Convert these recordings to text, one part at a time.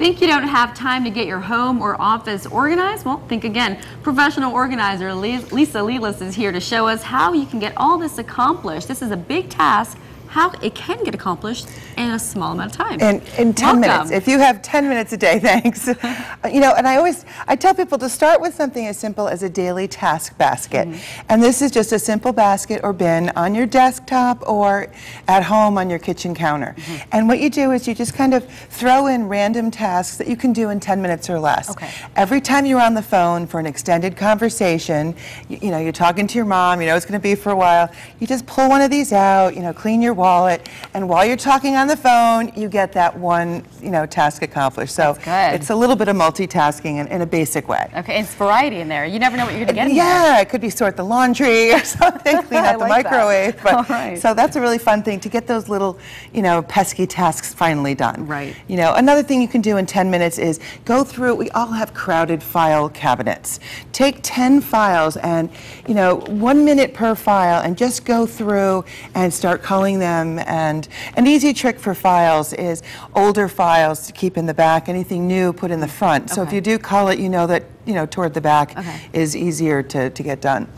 Think you don't have time to get your home or office organized? Well, think again. Professional organizer Lisa Lelis is here to show us how you can get all this accomplished. This is a big task. How it can get accomplished in a small amount of time. In 10 minutes. If you have 10 minutes a day, thanks. You know, and I tell people to start with something as simple as a daily task basket. And this is just a simple basket or bin on your desktop or at home on your kitchen counter. And what you do is you just kind of throw in random tasks that you can do in 10 minutes or less. Every time you're on the phone for an extended conversation, you know, you're talking to your mom, you know it's going to be for a while, you just pull one of these out, you know, clean your wallet, and while you're talking on the phone, you get that one, you know, task accomplished. So it's a little bit of multitasking in a basic way. Okay, it's variety in there. You never know what you're going to get in there. Yeah, it could be sort the laundry or something, clean out the microwave. But, so that's a really fun thing to get those little, you know, pesky tasks finally done. You know, another thing you can do in 10 minutes is go through, we all have crowded file cabinets. Take 10 files and, you know, 1 minute per file and just go through and start culling them. And an easy trick for files is older files to keep in the back, anything new put in the front. So if you do cull it, you know that, you know, toward the back is easier to get done.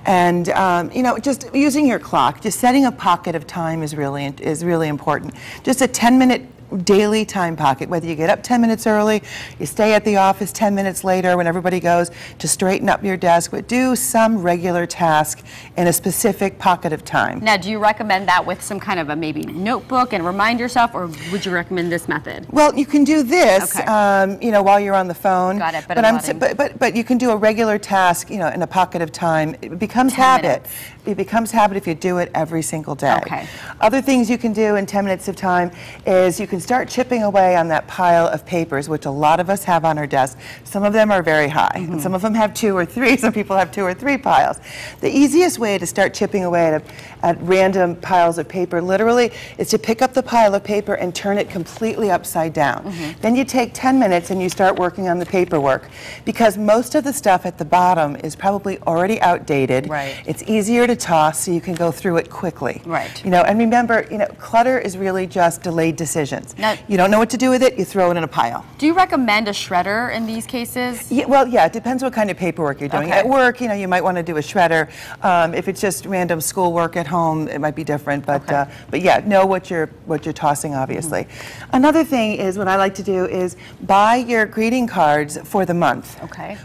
And you know, just using your clock, just setting a pocket of time is really important. Just a 10-minute daily time pocket, whether you get up 10 minutes early, you stay at the office 10 minutes later when everybody goes, to straighten up your desk, but do some regular task in a specific pocket of time. Now, do you recommend that with some kind of a maybe notebook and remind yourself, or would you recommend this method? Well, you can do this, you know, while you're on the phone. Got it. But you can do a regular task, you know, in a pocket of time. It becomes habit. It becomes habit if you do it every single day. Other things you can do in 10 minutes of time is you can start chipping away on that pile of papers, which a lot of us have on our desk. Some of them are very high, and some of them have 2 or 3. Some people have 2 or 3 piles. The easiest way to start chipping away at random piles of paper, literally, is to pick up the pile of paper and turn it completely upside down. Then you take 10 minutes and you start working on the paperwork, because most of the stuff at the bottom is probably already outdated. It's easier to toss, so you can go through it quickly. You know, and remember, you know, clutter is really just delayed decisions. Now, you don't know what to do with it, you throw it in a pile. Do you recommend a shredder in these cases? Yeah, well, yeah, it depends what kind of paperwork you're doing. At work, you know, you might want to do a shredder. If it's just random schoolwork at home, it might be different. But yeah, know what you're tossing, obviously. Another thing is, what I like to do is buy your greeting cards for the month.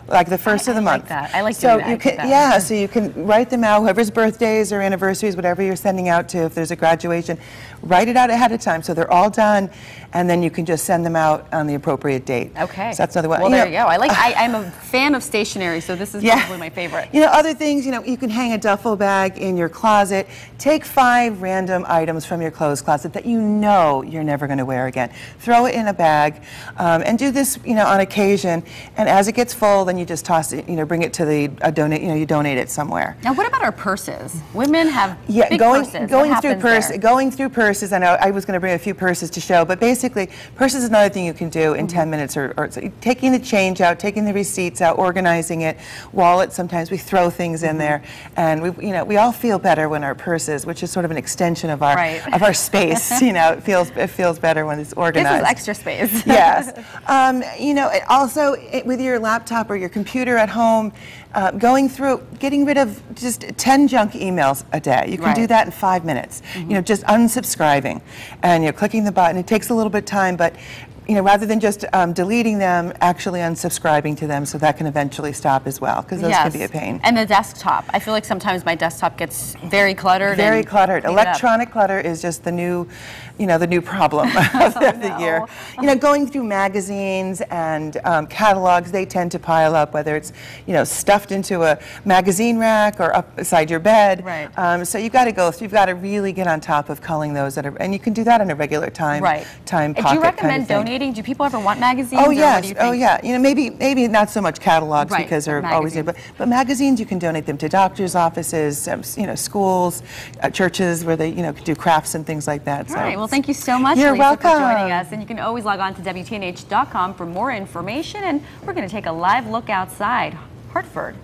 Like the first of the month. I like that. I like doing that. You can, yeah, so you can write them out, whoever's birthdays or anniversaries, whatever you're sending out to, if there's a graduation, write it out ahead of time so they're all done, and then you can just send them out on the appropriate date. So that's another one. Well, there you go. I'm a fan of stationery, so this is probably my favorite. You know, other things, you know, you can hang a duffel bag in your closet. Take 5 random items from your clothes closet that you know you're never going to wear again. Throw it in a bag, and do this, you know, on occasion. And as it gets full, then you just toss it, you know, bring it to the donate. You know, you donate it somewhere. Now, what about our purses? Women have big purses. Going through purses. I know I was going to bring a few purses to show, but basically, purses is another thing you can do in 10 minutes, or so taking the change out, taking the receipts out, organizing it. Wallets, sometimes we throw things in there, and we all feel better when our purses, which is sort of an extension of our space, you know, it feels better when it's organized. This is extra space. Yes. You know, also with your laptop or your computer at home, going through, getting rid of just 10 junk emails a day. You can do that in 5 minutes. You know, just unsubscribing, and you're clicking the button. It takes a little bit of time, but you know, rather than just deleting them, actually unsubscribing to them, so that can eventually stop as well, because those can be a pain. And the desktop. I feel like sometimes my desktop gets very cluttered. Very cluttered. Electronic clutter is just the new, you know, the new problem of the year. You know, going through magazines and catalogs, they tend to pile up, whether it's, you know, stuffed into a magazine rack or up beside your bed. So you've got to go through, you've got to really get on top of culling those, and you can do that in a regular time pocket. Do you recommend donating? Do people ever want magazines? Oh yes, oh yeah. You know, maybe not so much catalogs because they're always new, but magazines, you can donate them to doctors' offices, you know, schools, churches where they, you know, do crafts and things like that. All right. Well, thank you so much, You're Lisa, welcome. for joining us. And you can always log on to WTNH.com for more information. And we're going to take a live look outside Hartford.